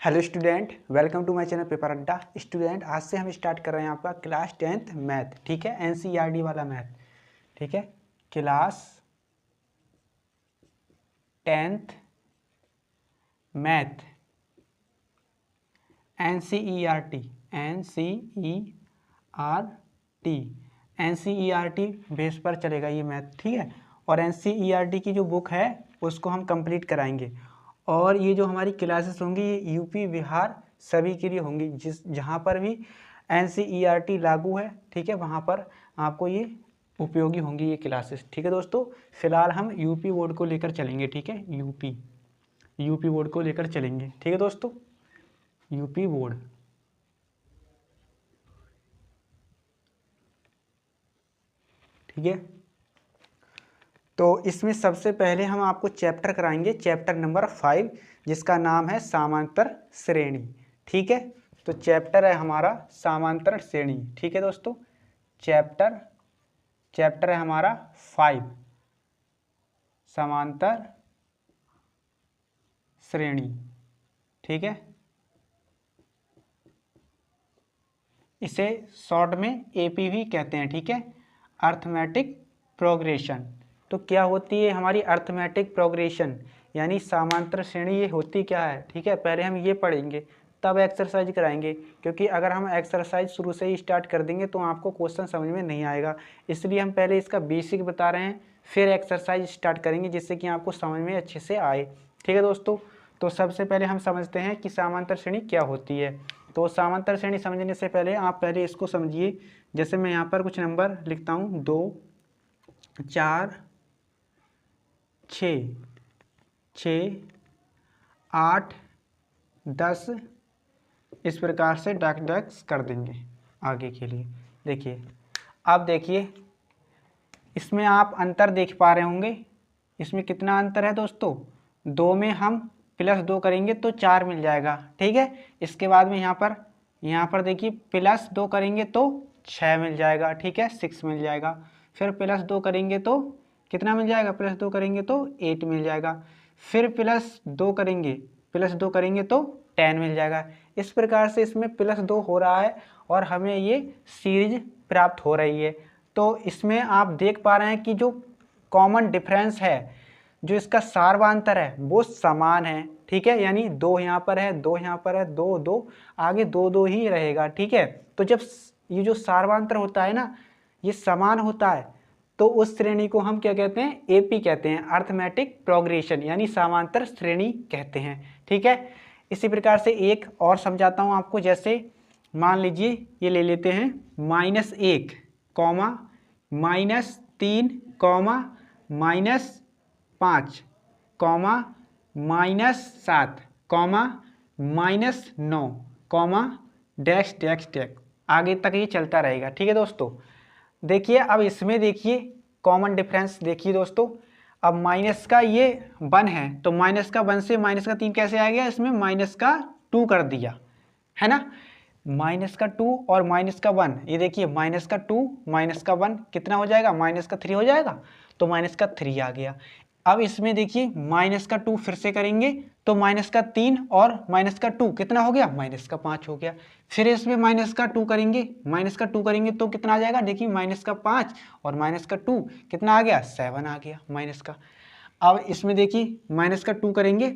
Hello student, welcome to my channel paper Adda. Student, आज से हम स्टार्ट कर रहे हैं आपका क्लास 10th मैथ। ठीक है, एनसीईआरटी वाला मैथ। ठीक है, class 10th math, NCERT NCERT base पर चलेगा ये मैथ। ठीक है, और एनसीईआरटी की जो बुक है उसको हम कंप्लीट कराएंगे। और ये जो हमारी क्लासेस होंगी ये यूपी बिहार सभी के लिए होंगी, जहाँ पर भी एनसीईआरटी लागू है। ठीक है, वहाँ पर आपको ये उपयोगी होंगी ये क्लासेस। ठीक है दोस्तों, फिलहाल हम यूपी बोर्ड को लेकर चलेंगे। ठीक है, यूपी बोर्ड को लेकर चलेंगे। ठीक है दोस्तों, यूपी बोर्ड। ठीक है, तो इसमें सबसे पहले हम आपको चैप्टर कराएंगे, चैप्टर नंबर 5, जिसका नाम है समांतर श्रेणी। ठीक है, तो चैप्टर है हमारा समांतर श्रेणी। ठीक है दोस्तों, चैप्टर है हमारा 5, समांतर श्रेणी। ठीक है, इसे शॉर्ट में एपीवी कहते हैं। ठीक है, अर्थमेटिक प्रोग्रेशन। तो क्या होती है हमारी अर्थमेटिक प्रोग्रेशन, यानी समांतर श्रेणी ये होती क्या है। ठीक है, पहले हम ये पढ़ेंगे तब एक्सरसाइज कराएंगे, क्योंकि अगर हम एक्सरसाइज शुरू से ही स्टार्ट कर देंगे तो आपको क्वेश्चन समझ में नहीं आएगा। इसलिए हम पहले इसका बेसिक बता रहे हैं, फिर एक्सरसाइज स्टार्ट करेंगे, जिससे कि आपको समझ में अच्छे से आए। ठीक है दोस्तों, तो सबसे पहले हम समझते हैं कि समांतर श्रेणी क्या होती है। तो समांतर श्रेणी समझने से पहले आप पहले इसको समझिए। जैसे मैं यहाँ पर कुछ नंबर लिखता हूँ, 2 4 6 6 8 10, इस प्रकार से डैश डैश कर देंगे आगे के लिए। देखिए, अब देखिए इसमें आप अंतर देख पा रहे होंगे। इसमें कितना अंतर है दोस्तों, 2 में हम +2 करेंगे तो 4 मिल जाएगा। ठीक है, इसके बाद में यहाँ पर देखिए +2 करेंगे तो 6 मिल जाएगा। ठीक है, 6 मिल जाएगा। फिर +2 करेंगे तो कितना मिल जाएगा, +2 करेंगे तो 8 मिल जाएगा। फिर +2 करेंगे तो 10 मिल जाएगा। इस प्रकार से इसमें +2 हो रहा है और हमें ये सीरीज प्राप्त हो रही है। तो इसमें आप देख पा रहे हैं कि जो कॉमन डिफरेंस है, जो इसका सार्वधातर है वो समान है। ठीक है, यानी 2 यहाँ पर है, 2 यहाँ पर है, 2 2 आगे 2 2 ही रहेगा। ठीक है, तो जब ये जो सार्वधातर होता है ना, ये समान होता है, तो उस श्रेणी को हम क्या कहते हैं, एपी कहते हैं, अर्थमेटिक प्रोग्रेशन, यानी समांतर श्रेणी कहते हैं। ठीक है, इसी प्रकार से एक और समझाता हूँ आपको। जैसे मान लीजिए ये ले लेते हैं -1, -3, -5, -7, -9, डैश डैश डैश, आगे तक ये चलता रहेगा। ठीक है दोस्तों, देखिए अब इसमें देखिए कॉमन डिफरेंस देखिए दोस्तों। अब माइनस का ये 1 है, तो -1 से -3 कैसे आ गया, इसमें -2 कर दिया है ना। -2 और -1, ये देखिए -2 -1 कितना हो जाएगा, -3 हो जाएगा, तो -3 आ गया। अब इसमें देखिए -2 फिर से करेंगे तो -3 और -2 कितना हो गया, -5 हो गया। फिर इसमें -2 करेंगे तो कितना आ जाएगा, देखिए -5 और -2 कितना आ गया, 7 आ गया माइनस का। अब इसमें देखिए -2 करेंगे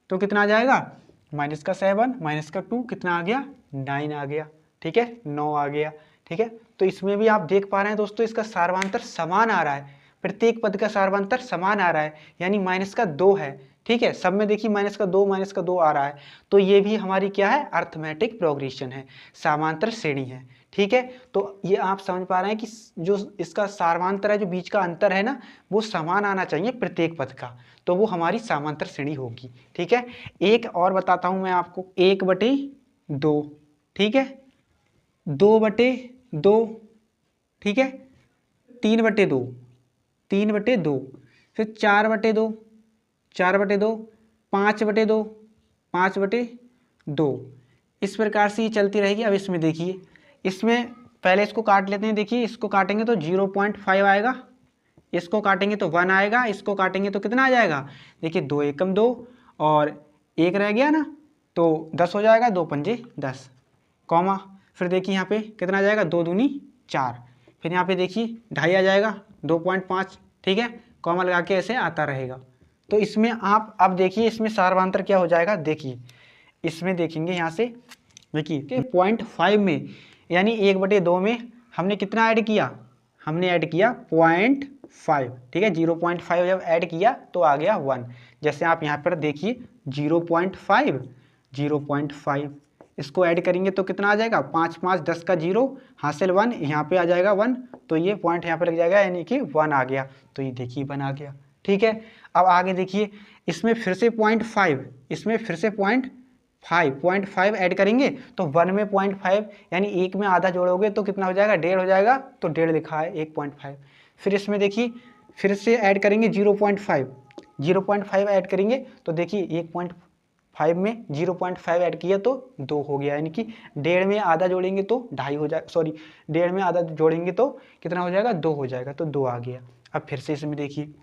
तो कितना आ जाएगा, -7 -2 कितना आ गया, 9 आ गया। ठीक है, 9 आ गया। ठीक है, तो इसमें भी आप देख पा रहे हैं दोस्तों, इसका सार्वधातर समान आ रहा है, प्रत्येक पद का सार्वधातर समान आ रहा है, यानी -2 है। ठीक है, सब में देखिए -2 आ रहा है, तो ये भी हमारी क्या है, अर्थमेटिक प्रोग्रेशन है, समांतर श्रेणी है। ठीक है, तो ये आप समझ पा रहे हैं कि जो इसका सार्वधातर है, जो बीच का अंतर है ना, वो समान आना चाहिए प्रत्येक पद का, तो वो हमारी समांतर श्रेणी होगी। ठीक है, एक और बताता हूं मैं आपको, 1/2, ठीक है, 2/2, ठीक है, 3/2, 3/2, फिर 4/2, 4/2, 5/2, 5/2, इस प्रकार से ये चलती रहेगी। अब इसमें देखिए, इसमें पहले इसको काट लेते हैं। देखिए, इसको काटेंगे तो 0.5 आएगा, इसको काटेंगे तो 1 आएगा, इसको काटेंगे तो कितना आ जाएगा, देखिए 2 एकम 2 और 1 रह गया ना, तो 10 हो जाएगा, 2 पंजे 10, कॉमा फिर देखिए यहाँ पे कितना आ जाएगा, 2 दूनी 4, फिर यहाँ पे देखिए ढाई आ जाएगा, 2.5, ठीक है, कॉमा लगा के ऐसे आता रहेगा। तो इसमें आप अब देखिए इसमें सार्वधांतर क्या हो जाएगा, देखिए इसमें देखेंगे यहाँ से, देखिए कि 0.5 में यानी 1/2 में हमने कितना ऐड किया, हमने ऐड किया 0.5, ठीक है, 0.5 जब ऐड किया तो आ गया 1। जैसे आप यहाँ पर देखिए 0.5 0.5 इसको ऐड करेंगे तो कितना आ जाएगा, 5 5 10 का 0 हासिल 1, यहाँ पे आ जाएगा 1, तो ये पॉइंट यहाँ पे लग जाएगा यानी कि 1 आ गया। तो ये देखिए 1 आ गया, ठीक है। अब आगे देखिए इसमें फिर से 0.5, इसमें फिर से 0.5 ऐड करेंगे तो 1 में 0.5 यानी 1 में आधा जोड़ोगे तो कितना हो जाएगा, 1.5 हो जाएगा, तो 1.5 लिखा है 1.5। फिर इसमें देखिए फिर से ऐड करेंगे 0.5 ऐड करेंगे तो देखिए 1.5 में 0.5 ऐड किया तो 2 हो गया, यानी कि 1.5 में आधा जोड़ेंगे तो 2.5 हो जाएगा, सॉरी 1.5 में आधा जोड़ेंगे तो कितना हो जाएगा, 2 हो जाएगा, तो 2 आ गया। अब फिर से इसमें देखिए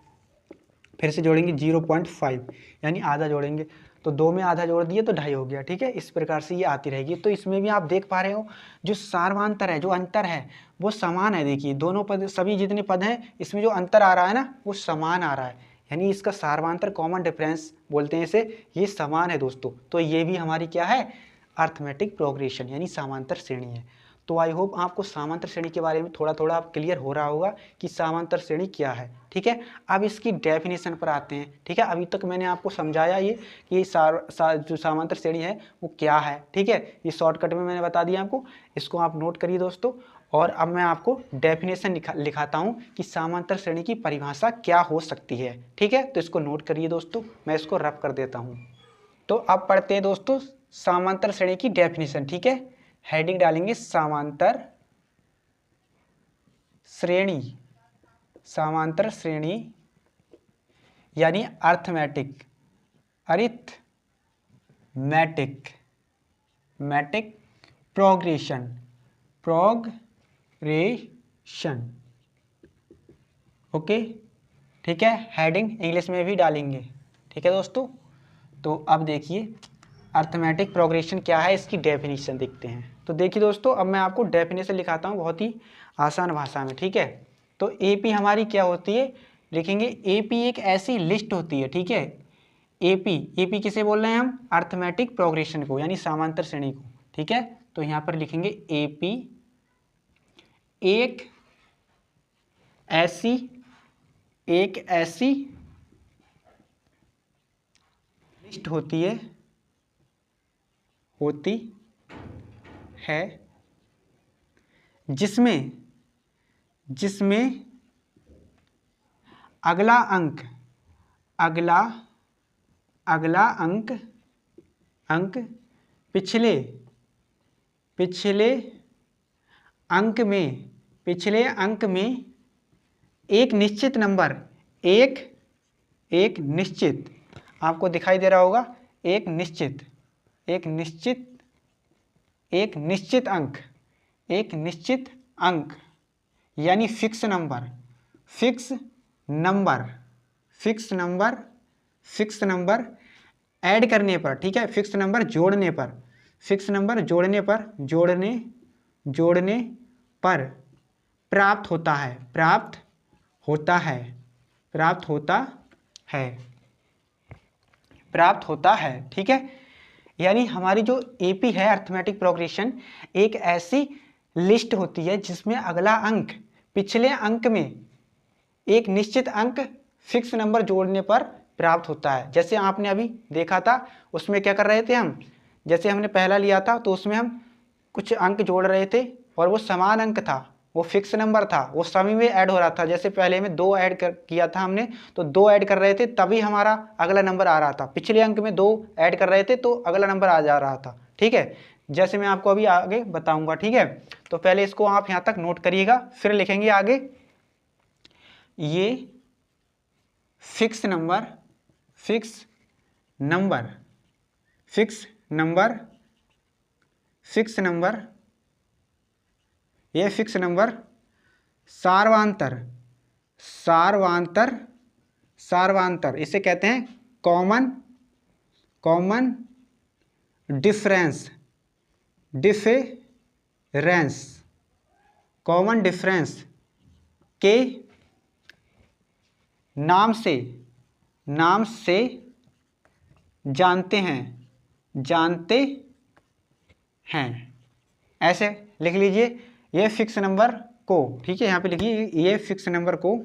फिर से जोड़ेंगे 0.5 यानी आधा जोड़ेंगे तो 2 में आधा जोड़ दिए तो 2.5 हो गया, ठीक है। इस प्रकार से ये आती रहेगी। तो इसमें भी आप देख पा रहे हो जो सार्वधांतर है, जो अंतर है वो समान है। देखिए दोनों पद, सभी जितने पद हैं इसमें जो अंतर आ रहा है ना वो समान आ रहा है, यानी इसका सार्वधांतर कॉमन डिफरेंस बोलते हैं इसे, ये समान है दोस्तों। तो ये भी हमारी क्या है, अर्थमेटिक प्रोग्रेशन यानी समांतर श्रेणी है। तो आई होप आपको समांतर श्रेणी के बारे में थोड़ा थोड़ा आप क्लियर हो रहा होगा कि समांतर श्रेणी क्या है, ठीक है। अब इसकी डेफिनेशन पर आते हैं, ठीक है। अभी तक मैंने आपको समझाया ये कि जो समांतर श्रेणी है वो क्या है, ठीक है। ये शॉर्टकट में मैंने बता दिया आपको, इसको आप नोट करिए दोस्तों। और अब मैं आपको डेफिनेशन लिखाता हूँ कि समांतर श्रेणी की परिभाषा क्या हो सकती है, ठीक है। तो इसको नोट करिए दोस्तों, मैं इसको रफ कर देता हूँ। तो अब पढ़ते हैं दोस्तों समांतर श्रेणी की डेफिनेशन, ठीक है। हेडिंग डालेंगे समांतर श्रेणी, समांतर श्रेणी यानी अर्थमेटिक, मैटिक प्रोग्रेशन, ओके, ठीक है। हेडिंग इंग्लिश में भी डालेंगे, ठीक है दोस्तों। तो अब देखिए अर्थमेटिक प्रोग्रेशन क्या है, इसकी डेफिनेशन देखते हैं। तो देखिए दोस्तों अब मैं आपको डेफिनेशन लिखाता हूँ बहुत ही आसान भाषा में, ठीक है। तो एपी हमारी क्या होती है, लिखेंगे एपी एक ऐसी लिस्ट होती है, ठीक है। एपी किसे बोल रहे हैं हम, अर्थमेटिक प्रोग्रेशन को यानी समांतर श्रेणी को, ठीक है। तो यहाँ पर लिखेंगे एपी एक ऐसी लिस्ट होती है जिसमें अगला अंक पिछले अंक में एक निश्चित नंबर, एक निश्चित आपको दिखाई दे रहा होगा, एक निश्चित अंक यानी फिक्स नंबर ऐड करने पर, ठीक है, फिक्स नंबर जोड़ने पर प्राप्त होता है, ठीक है। यानी हमारी जो एपी है अर्थमेटिक प्रोग्रेशन एक ऐसी लिस्ट होती है जिसमें अगला अंक पिछले अंक में एक निश्चित अंक फिक्स नंबर जोड़ने पर प्राप्त होता है। जैसे आपने अभी देखा था उसमें क्या कर रहे थे हम, जैसे हमने पहला लिया था तो उसमें हम कुछ अंक जोड़ रहे थे और वो समान अंक था, वो फिक्स नंबर था, वो सभी में ऐड हो रहा था। जैसे पहले में 2 ऐड किया था हमने, तो 2 ऐड कर रहे थे तभी हमारा अगला नंबर आ रहा था। पिछले अंक में 2 ऐड कर रहे थे तो अगला नंबर आ जा रहा था, ठीक है। जैसे मैं आपको अभी आगे बताऊंगा, ठीक है। तो पहले इसको आप यहाँ तक नोट करिएगा, फिर लिखेंगे आगे ये फिक्स नंबर सार्वधांतर इसे कहते हैं कॉमन डिफरेंस, कॉमन डिफरेंस के नाम से जानते हैं। ऐसे लिख लीजिए ये फिक्स नंबर को, ठीक है, यहाँ पे लिखिए ये फिक्स नंबर को,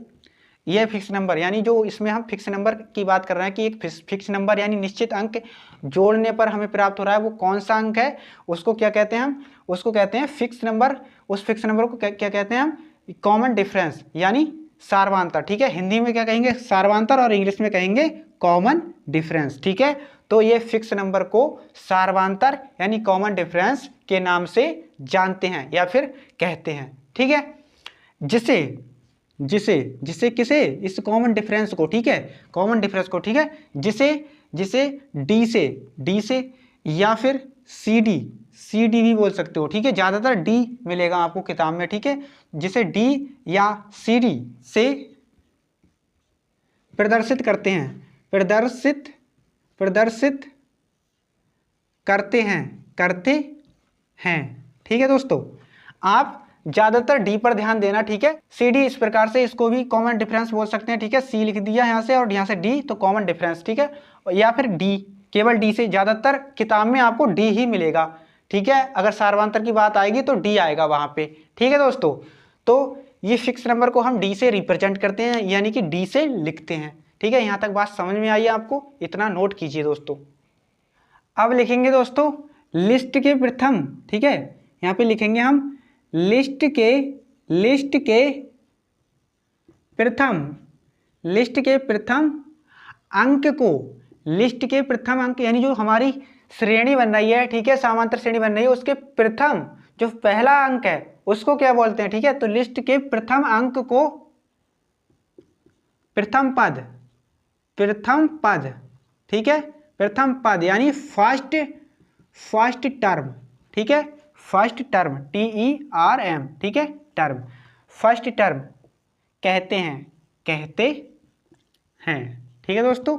ये फिक्स नंबर यानी जो इसमें हम फिक्स नंबर की बात कर रहे हैं कि एक फिक्स नंबर यानी निश्चित अंक जोड़ने पर हमें प्राप्त हो रहा है, वो कौन सा अंक है उसको क्या कहते हैं हम, उसको कहते हैं फिक्स नंबर। उस फिक्स नंबर को क्या कहते हैं हम, कॉमन डिफरेंस यानी सार्वंतर, ठीक है। हिंदी में क्या कहेंगे, सार्वंतर, और इंग्लिश में कहेंगे कॉमन डिफरेंस, ठीक है। तो ये फिक्स नंबर को सार्वंतर यानी कॉमन डिफरेंस के नाम से जानते हैं या फिर कहते हैं, ठीक है। जिसे किसे, इस कॉमन डिफरेंस को, ठीक है, कॉमन डिफरेंस को, ठीक है, जिसे डी से या फिर सी डी भी बोल सकते हो, ठीक है, ज़्यादातर डी मिलेगा आपको किताब में, ठीक है। जिसे डी या सी डी से प्रदर्शित करते हैं, ठीक है दोस्तों। आप ज़्यादातर डी पर ध्यान देना, ठीक है। सी डी इस प्रकार से, इसको भी कॉमन डिफरेंस बोल सकते हैं, ठीक है। सी लिख दिया यहाँ से और यहाँ से डी, तो कॉमन डिफरेंस, ठीक है। या फिर डी, केवल डी से, ज़्यादातर किताब में आपको डी ही मिलेगा, ठीक है। अगर सार्वंतर की बात आएगी तो डी आएगा वहाँ पे, ठीक है दोस्तों। तो ये फिक्स नंबर को हम डी से रिप्रेजेंट करते हैं यानी कि डी से लिखते हैं, ठीक है। यहाँ तक बात समझ में आई है आपको, इतना नोट कीजिए दोस्तों। अब लिखेंगे दोस्तों लिस्ट के प्रथम, ठीक है, यहाँ पे लिखेंगे हम लिस्ट के प्रथम अंक को, लिस्ट के प्रथम अंक यानी जो हमारी श्रेणी बन रही है, ठीक है, समांतर श्रेणी बन रही है, उसके प्रथम जो पहला अंक है उसको क्या बोलते हैं, ठीक है। तो लिस्ट के प्रथम अंक को प्रथम पद, ठीक है, प्रथम पद यानी फर्स्ट टर्म, ठीक है, फर्स्ट टर्म TERM, ठीक है, टर्म, फर्स्ट टर्म कहते हैं, ठीक है दोस्तों।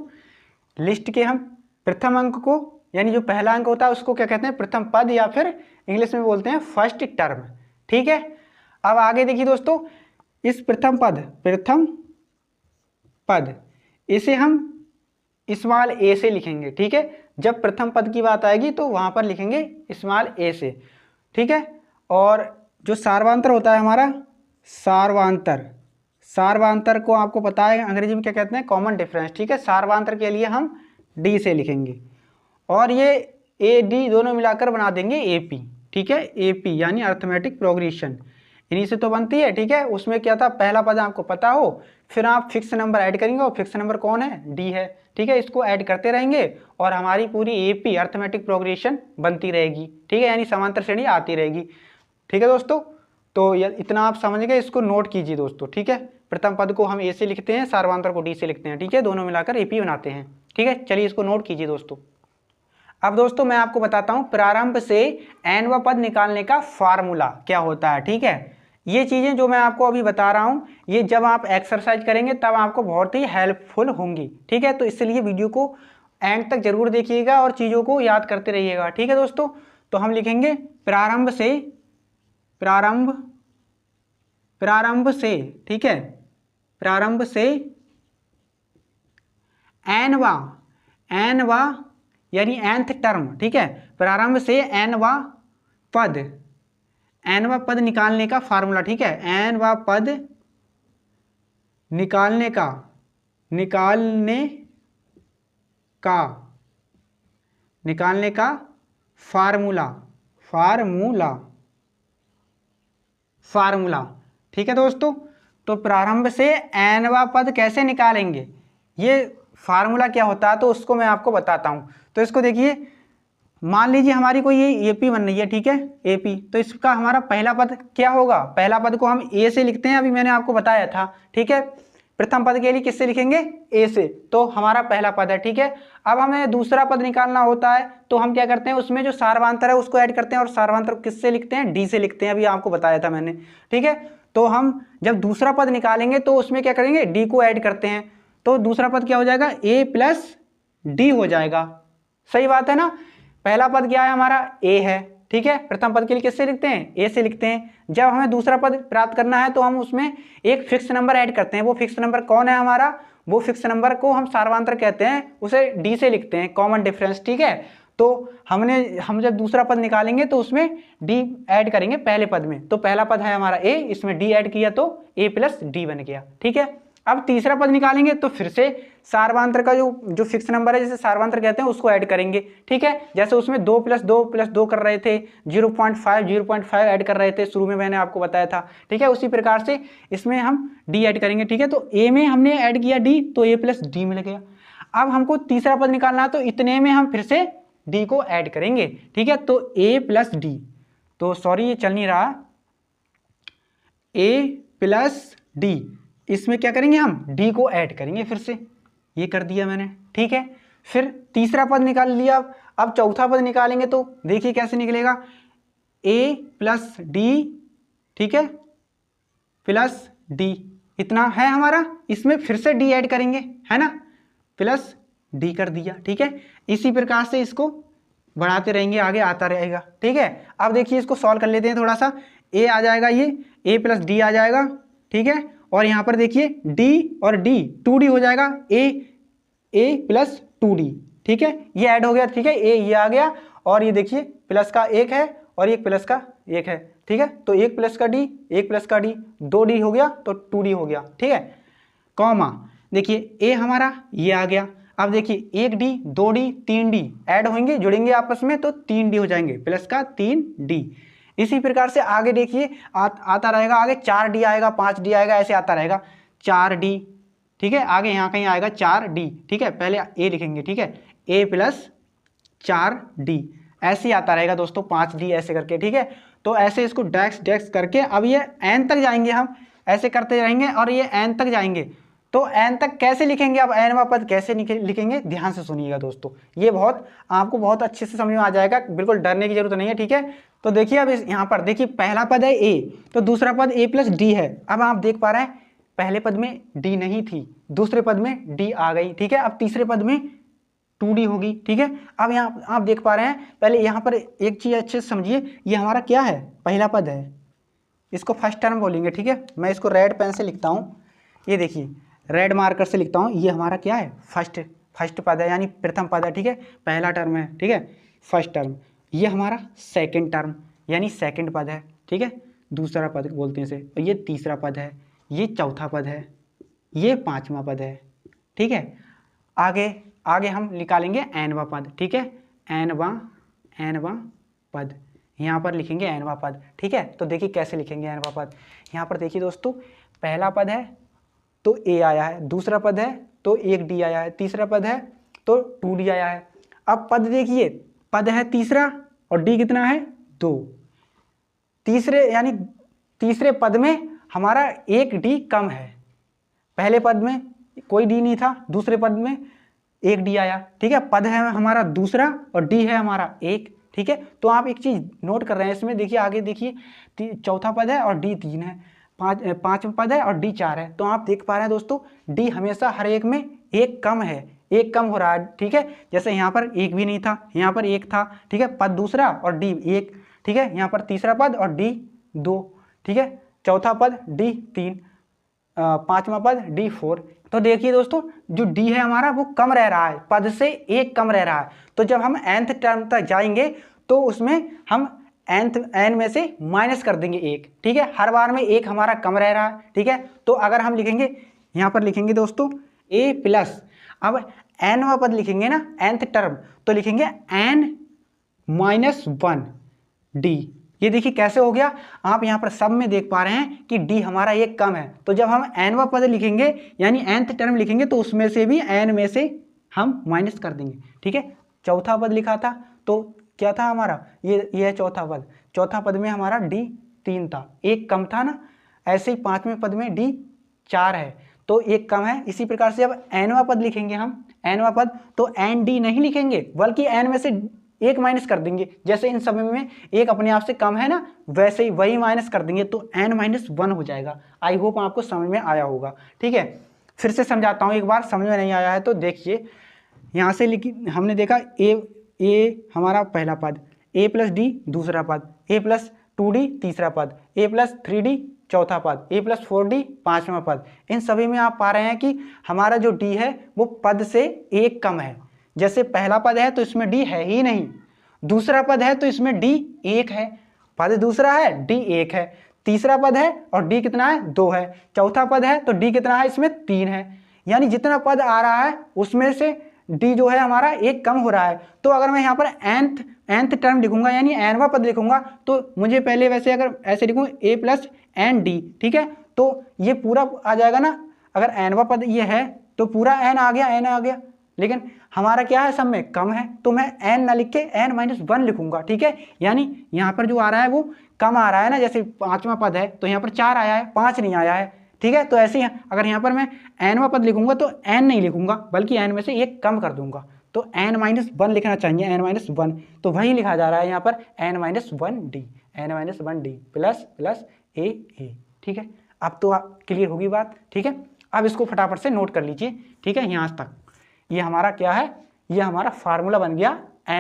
लिस्ट के हम प्रथम अंक को यानी जो पहला अंक होता है उसको क्या कहते हैं, प्रथम पद, या फिर इंग्लिश में बोलते हैं फर्स्ट टर्म, ठीक है। अब आगे देखिए दोस्तों, इस प्रथम पद इसे हम स्मॉल ए से लिखेंगे, ठीक है। जब प्रथम पद की बात आएगी तो वहां पर लिखेंगे स्मॉल ए से, ठीक है। और जो सार्वंतर होता है हमारा, सार्वंतर को आपको पता है अंग्रेजी में क्या कहते हैं, कॉमन डिफरेंस, ठीक है। सार्वंतर के लिए हम डी से लिखेंगे और ये ए डी दोनों मिलाकर बना देंगे AP, ठीक है, AP यानी अर्थमेटिक प्रोग्रेशन, इन्हीं से तो बनती है, ठीक है। उसमें क्या था, पहला पद आपको पता हो, फिर आप फिक्स नंबर ऐड करेंगे और फिक्स नंबर कौन है, डी है, ठीक है। इसको ऐड करते रहेंगे और हमारी पूरी AP अर्थमेटिक प्रोग्रेशन बनती रहेगी, ठीक है, यानी समांतर श्रेणी आती रहेगी, ठीक है दोस्तों। तो इतना आप समझ गए, इसको नोट कीजिए दोस्तों, ठीक है। प्रथम पद को हम ए से लिखते हैं, सार्वंतर को डी से लिखते हैं, ठीक है, दोनों मिलाकर AP बनाते हैं, ठीक है। चलिए इसको नोट कीजिए दोस्तों। अब दोस्तों मैं आपको बताता हूँ प्रारंभ से nवां पद निकालने का फार्मूला क्या होता है, ठीक है। ये चीज़ें जो मैं आपको अभी बता रहा हूँ, ये जब आप एक्सरसाइज करेंगे तब आपको बहुत ही हेल्पफुल होंगी, ठीक है। तो इसलिए वीडियो को एंड तक जरूर देखिएगा और चीज़ों को याद करते रहिएगा, ठीक है दोस्तों। तो हम लिखेंगे प्रारंभ से, ठीक है, प्रारंभ से nवां यानी nth टर्म, ठीक है, प्रारंभ से nवां पद निकालने का फार्मूला, ठीक है, nवां पद निकालने का फार्मूला, ठीक है दोस्तों। तो प्रारंभ से nवां पद कैसे निकालेंगे, ये फार्मूला क्या होता है, तो उसको मैं आपको बताता हूँ। तो इसको देखिए, मान लीजिए हमारी कोई ये AP बन रही है, ठीक है, AP, तो इसका हमारा पहला पद क्या होगा, पहला पद को हम A से लिखते हैं, अभी मैंने आपको बताया था, ठीक है। प्रथम पद के लिए किससे लिखेंगे, A से, तो हमारा पहला पद है, ठीक है। अब हमें दूसरा पद निकालना होता है तो हम क्या करते हैं, उसमें जो सार्वंतर है उसको ऐड करते हैं, और सार्वंतर किससे लिखते हैं, D से लिखते हैं, अभी आपको बताया था मैंने, ठीक है। तो हम जब दूसरा पद निकालेंगे तो उसमें क्या करेंगे, D को ऐड करते हैं, तो दूसरा पद क्या हो जाएगा, A + D हो जाएगा, सही बात है ना। पहला पद क्या है हमारा, ए है, ठीक है। प्रथम पद के लिए किससे लिखते हैं, ए से लिखते हैं। जब हमें दूसरा पद प्राप्त करना है तो हम उसमें एक फिक्स नंबर ऐड करते हैं। वो फिक्स नंबर कौन है हमारा, वो फिक्स नंबर को हम सार्वधातुक कहते हैं, उसे डी से लिखते हैं, कॉमन डिफरेंस, ठीक है। तो हम जब दूसरा पद निकालेंगे तो उसमें डी ऐड करेंगे पहले पद में। तो पहला पद है हमारा ए, इसमें डी ऐड किया तो ए प्लस डी बन गया, ठीक है। अब तीसरा पद निकालेंगे तो फिर से सार्वधातुक का जो फिक्स नंबर है, जिसे सार्वधातुक कहते हैं, उसको ऐड करेंगे, ठीक है। जैसे उसमें 2 + 2 + 2 कर रहे थे, 0.5 ऐड कर रहे थे, शुरू में मैंने आपको बताया था, ठीक है। उसी प्रकार से इसमें हम डी ऐड करेंगे, ठीक है। तो ए में हमने ऐड किया डी, तो ए प्लस डी मिल गया। अब हमको तीसरा पद निकालना है तो इतने में हम फिर से डी को ऐड करेंगे, ठीक है। तो ए प्लस डी, तो सॉरी ये चल नहीं रहा, ए प्लस डी, इसमें क्या करेंगे हम, डी को ऐड करेंगे फिर से, ये कर दिया मैंने, ठीक है। फिर तीसरा पद निकाल लिया। अब चौथा पद निकालेंगे तो देखिए कैसे निकलेगा, ए प्लस डी, ठीक है, प्लस डी, इतना है हमारा। इसमें फिर से डी ऐड करेंगे, है ना, प्लस डी कर दिया, ठीक है। इसी प्रकार से इसको बढ़ाते रहेंगे, आगे आता रहेगा, ठीक है। अब देखिए इसको सॉल्व कर लेते हैं थोड़ा सा। ए आ जाएगा, ये ए प्लस डी आ जाएगा, ठीक है। और यहाँ पर देखिए डी और डी 2d हो जाएगा, ए प्लस 2d, ठीक है, ये ऐड हो गया, ठीक है। ए ये आ गया, और ये देखिए प्लस का 1 है और ये प्लस का 1 है, ठीक है। तो 1 प्लस का डी, 1 प्लस का डी, 2d हो गया तो 2d हो गया, ठीक है। कॉमा, देखिए ए हमारा ये आ गया। अब देखिए 1d, 2d, 3d ऐड होंगे, जुड़ेंगे आपस में तो 3d हो जाएंगे, प्लस का 3d। इसी प्रकार से आगे देखिए आता रहेगा, आगे 4d आएगा, 5d आएगा, ऐसे आता रहेगा, 4d, ठीक है। आगे यहाँ कहीं आएगा 4d, ठीक है। पहले ए लिखेंगे, ठीक है, ए प्लस 4d, ऐसे ही आता रहेगा दोस्तों, 5d ऐसे करके, ठीक है। तो ऐसे इसको डैक्स करके अब ये n तक जाएंगे, हम ऐसे करते रहेंगे और ये n तक जाएंगे। तो n तक कैसे लिखेंगे, अब nवां पद कैसे लिखेंगे, ध्यान से सुनिएगा दोस्तों, ये आपको बहुत अच्छे से समझ में आ जाएगा, बिल्कुल डरने की जरूरत नहीं है, ठीक है। तो देखिए अब यहाँ पर देखिए पहला पद है a, तो दूसरा पद a प्लस डी है। अब आप देख पा रहे हैं पहले पद में d नहीं थी, दूसरे पद में d आ गई, ठीक है। अब तीसरे पद में 2d होगी, ठीक है। अब यहाँ आप देख पा रहे हैं, पहले यहाँ पर एक चीज़ अच्छे से समझिए, ये हमारा क्या है, पहला पद है, इसको फर्स्ट टर्म बोलेंगे, ठीक है। मैं इसको रेड पेन से लिखता हूँ, ये देखिए रेड मार्कर से लिखता हूँ, ये हमारा क्या है, फर्स्ट पद है, यानी प्रथम पद है, ठीक है, पहला टर्म है, ठीक है, फर्स्ट टर्म। ये हमारा सेकंड टर्म यानी सेकंड पद है, ठीक है, दूसरा पद बोलते हैं इसे। और ये तीसरा पद है, ये चौथा पद है, ये पांचवा पद है, ठीक है। आगे हम निकालेंगे nवां पद, ठीक है, nवां पद, यहाँ पर लिखेंगे nवां पद, ठीक है। तो देखिए कैसे लिखेंगे nवां पद, यहाँ पर देखिए दोस्तों, पहला पद है तो a आया है, दूसरा पद है तो 1d आया है, तीसरा पद है तो 2d आया है। अब पद देखिए, पद है तीसरा और d कितना है, 2। तीसरे पद में हमारा 1d कम है, पहले पद में कोई d नहीं था, दूसरे पद में 1d आया, ठीक है। पद है हमारा दूसरा और d है हमारा 1, ठीक है। तो आप एक चीज नोट कर रहे हैं इसमें, देखिए आगे देखिए चौथा पद है और d 3 है, पांचवा पद है और d 4 है। तो आप देख पा रहे हैं दोस्तों, d हमेशा हर एक में एक कम है, एक कम हो रहा है, ठीक है। जैसे यहाँ पर एक भी नहीं था, यहाँ पर एक था, ठीक है, पद दूसरा और d 1, ठीक है। यहाँ पर तीसरा पद और d 2, ठीक है, चौथा पद d 3, पांचवा पद d 4। तो देखिए दोस्तों, जो d है हमारा वो कम रह रहा है, पद से एक कम रह रहा है। तो जब हम nth टर्म तक जाएंगे तो उसमें हम n में से माइनस कर देंगे 1, ठीक है। हर बार में एक हमारा कम रह रहा है, ठीक है। तो अगर हम लिखेंगे, यहाँ पर लिखेंगे दोस्तों a प्लस, अब nवां पद लिखेंगे ना, nth टर्म, तो लिखेंगे n-1d। ये देखिए कैसे हो गया, आप यहाँ पर सब में देख पा रहे हैं कि d हमारा एक कम है। तो जब हम nवां पद लिखेंगे यानी nth टर्म लिखेंगे तो उसमें से भी n में से हम माइनस कर देंगे, ठीक है। चौथा पद लिखा था तो क्या था हमारा, ये है चौथा पद, चौथा पद में हमारा d 3 था, एक कम था ना। ऐसे ही पांचवें पद में d 4 है तो एक कम है। इसी प्रकार से अब nवां पद लिखेंगे हम, nवां पद, तो nd नहीं लिखेंगे बल्कि n में से एक माइनस कर देंगे। जैसे इन सब में एक अपने आप से कम है ना, वैसे ही वही माइनस कर देंगे तो n-1 हो जाएगा। आई होप आपको समझ में आया होगा, ठीक है। फिर से समझाता हूँ एक बार, समझ में नहीं आया है तो देखिए, यहाँ से हमने देखा ए हमारा पहला पद, ए प्लस डी दूसरा पद, ए प्लस 2d तीसरा पद, ए प्लस 3d चौथा पद, ए प्लस 4d पांचवा पद। इन सभी में आप पा रहे हैं कि हमारा जो डी है वो पद से एक कम है। जैसे पहला पद है तो इसमें डी है ही नहीं, दूसरा पद है तो इसमें डी एक है, पद दूसरा है डी एक है, तीसरा पद है और डी कितना है 2 है, चौथा पद है तो डी कितना है इसमें 3 है। यानी जितना पद आ रहा है उसमें से डी जो है हमारा एक कम हो रहा है। तो अगर मैं यहाँ पर nth टर्म लिखूंगा यानी nवां पद लिखूंगा तो मुझे पहले वैसे अगर ऐसे लिखूँ a प्लस एन डी, ठीक है, तो ये पूरा आ जाएगा ना। अगर nवां पद ये है तो पूरा n आ गया, लेकिन हमारा क्या है सब में कम है तो मैं n ना लिख के n-1 लिखूंगा, ठीक है। यानी यहाँ पर जो आ रहा है वो कम आ रहा है ना, जैसे पांचवा पद है तो यहाँ पर 4 आया है, 5 नहीं आया है, ठीक है। तो ऐसे ही अगर यहाँ पर मैं nवां पद लिखूंगा तो n नहीं लिखूंगा बल्कि n में से एक कम कर दूंगा, तो n-1 लिखना चाहिए, n-1, तो वही लिखा जा रहा है यहाँ पर n-1d प्लस ए, ठीक है। अब तो क्लियर होगी बात, ठीक है। अब इसको फटाफट से नोट कर लीजिए, ठीक है, यहाँ तक। ये हमारा क्या है, ये हमारा फार्मूला बन गया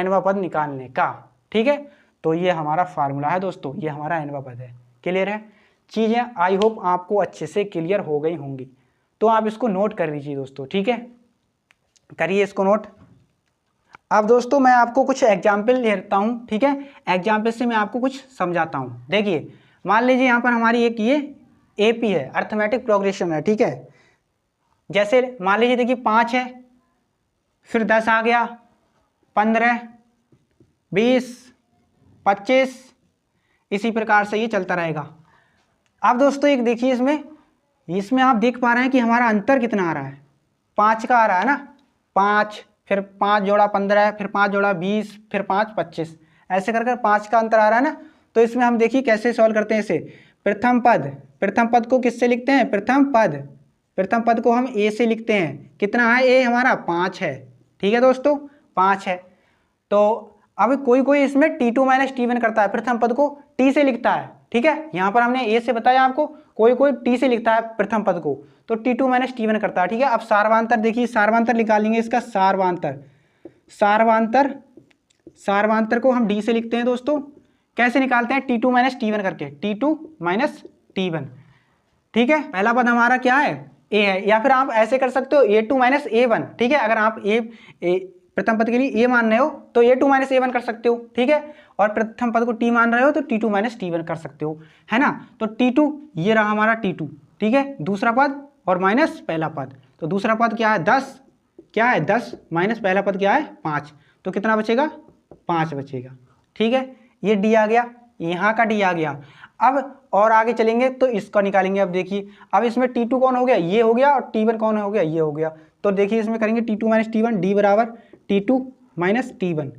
nवां पद निकालने का, ठीक है। तो ये हमारा फार्मूला है दोस्तों, ये हमारा nवां पद है। क्लियर है, चीज़ें आई होप आपको अच्छे से क्लियर हो गई होंगी। तो आप इसको नोट कर लीजिए दोस्तों, ठीक है, करिए इसको नोट। अब दोस्तों मैं आपको कुछ एग्जाम्पल लेता हूँ, ठीक है, एग्जाम्पल से मैं आपको कुछ समझाता हूँ। देखिए मान लीजिए यहाँ पर हमारी एक ये AP है, अर्थमेटिक प्रोग्रेशन है, ठीक है। जैसे मान लीजिए देखिए 5 है, फिर 10 आ गया, 15, 20, 25, इसी प्रकार से ये चलता रहेगा। अब दोस्तों एक देखिए इसमें आप देख पा रहे हैं कि हमारा अंतर कितना आ रहा है, 5 का आ रहा है ना, 5, फिर 5 जोड़ा 15, फिर 5 जोड़ा 20, फिर 5 25, ऐसे कर 5 का अंतर आ रहा है ना। तो इसमें हम देखिए कैसे सॉल्व करते हैं इसे। प्रथम पद को किससे लिखते हैं, प्रथम पद को हम ए से लिखते हैं। कितना है ए हमारा 5 है, ठीक है दोस्तों, 5 है। तो अब कोई इसमें T2 - T1 करता है, प्रथम पद को T से लिखता है, ठीक है। यहाँ पर हमने ए से बताया आपको, कोई T से लिखता है प्रथम पद को, तो T2 - T1 करता है, ठीक है। अब सारवांतर देखिए, सारवांतर निकालेंगे इसका, सारवांतर को हम D से लिखते हैं दोस्तों। कैसे निकालते हैं, T2 - T1 करके, T2 - T1, ठीक है। पहला पद हमारा क्या है ए है, या फिर आप ऐसे कर सकते हो A2 - A1, ठीक है। अगर आप प्रथम पद के लिए ए मान रहे हो तो A2 - A1 कर सकते हो, ठीक है। और प्रथम पद को T मान रहे हो तो T2 - T1 कर सकते हो, है ना। तो T2 ये रहा हमारा T2, ठीक है, दूसरा पद और माइनस पहला पद। तो दूसरा पद क्या है 10, क्या है 10 माइनस पहला पद क्या है 5, तो कितना बचेगा 5 बचेगा, ठीक है। ये डी आ गया, यहाँ का डी आ गया। अब और आगे चलेंगे तो इसका निकालेंगे। अब देखिए अब इसमें T2 कौन हो गया, ये हो गया, और T1 कौन हो गया, ये हो गया। तो देखिए इसमें करेंगे T2 - T1, डी बराबर T2 - T1,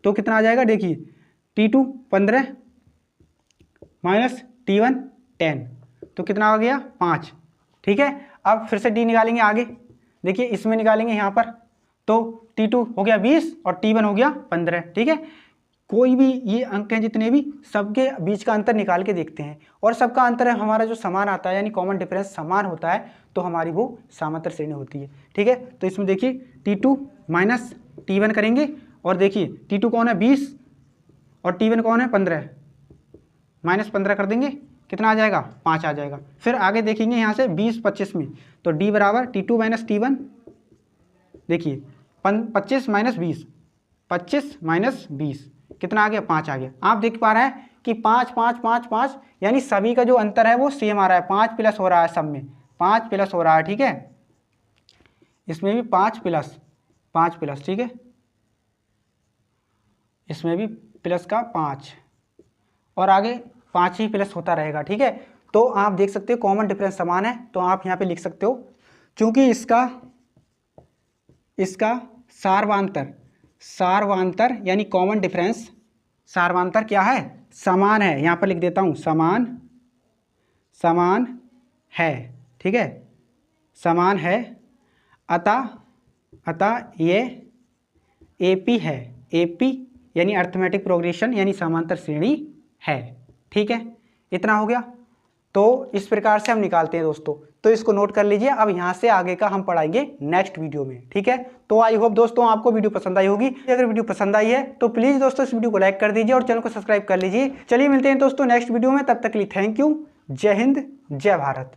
तो कितना आ जाएगा, देखिए T2 15 माइनस T1 10, तो कितना आ गया 5, ठीक है। अब फिर से डी निकालेंगे आगे, देखिए इसमें निकालेंगे यहाँ पर, तो T2 हो गया 20 और T1 हो गया 15, ठीक है। कोई भी ये अंक हैं जितने भी, सबके बीच का अंतर निकाल के देखते हैं, और सबका अंतर है हमारा जो समान आता है, यानी कॉमन डिफरेंस समान होता है, तो हमारी वो समांतर श्रेणी होती है, ठीक है। तो इसमें देखिए T2 - T1 करेंगे, और देखिए T2 कौन है 20 और T1 कौन है 15, -15 कर देंगे, कितना आ जाएगा 5 आ जाएगा। फिर आगे देखेंगे यहाँ से 20 25 में, तो डी बराबर T2 - T1, देखिए 25 - 20, 25 - 20 कितना आ गया 5 आ गया। आप देख पा रहे हैं कि 5 5 5 5, यानी सभी का जो अंतर है वो सेम आ रहा है, 5 प्लस हो रहा है, सब में 5 प्लस हो रहा है, ठीक है। इसमें भी 5 प्लस, ठीक है, इसमें भी प्लस का 5, और आगे 5 ही प्लस होता रहेगा, ठीक है। तो आप देख सकते हो कॉमन डिफरेंस समान है, तो आप यहाँ पे लिख सकते हो, क्योंकि इसका सारवांतर यानी कॉमन डिफरेंस, सारवांतर क्या है समान है, यहाँ पर लिख देता हूँ समान है, ठीक है, समान है। अतः ये AP है, AP यानी अर्थमेटिक प्रोग्रेशन यानी समांतर श्रेणी है, ठीक है। इतना हो गया। तो इस प्रकार से हम निकालते हैं दोस्तों, तो इसको नोट कर लीजिए। अब यहाँ से आगे का हम पढ़ाएंगे नेक्स्ट वीडियो में, ठीक है। तो आई होप दोस्तों आपको वीडियो पसंद आई होगी। अगर वीडियो पसंद आई है तो प्लीज़ दोस्तों इस वीडियो को लाइक कर दीजिए और चैनल को सब्सक्राइब कर लीजिए। चलिए मिलते हैं दोस्तों नेक्स्ट वीडियो में, तब तक के लिए थैंक यू। जय हिंद, जय भारत।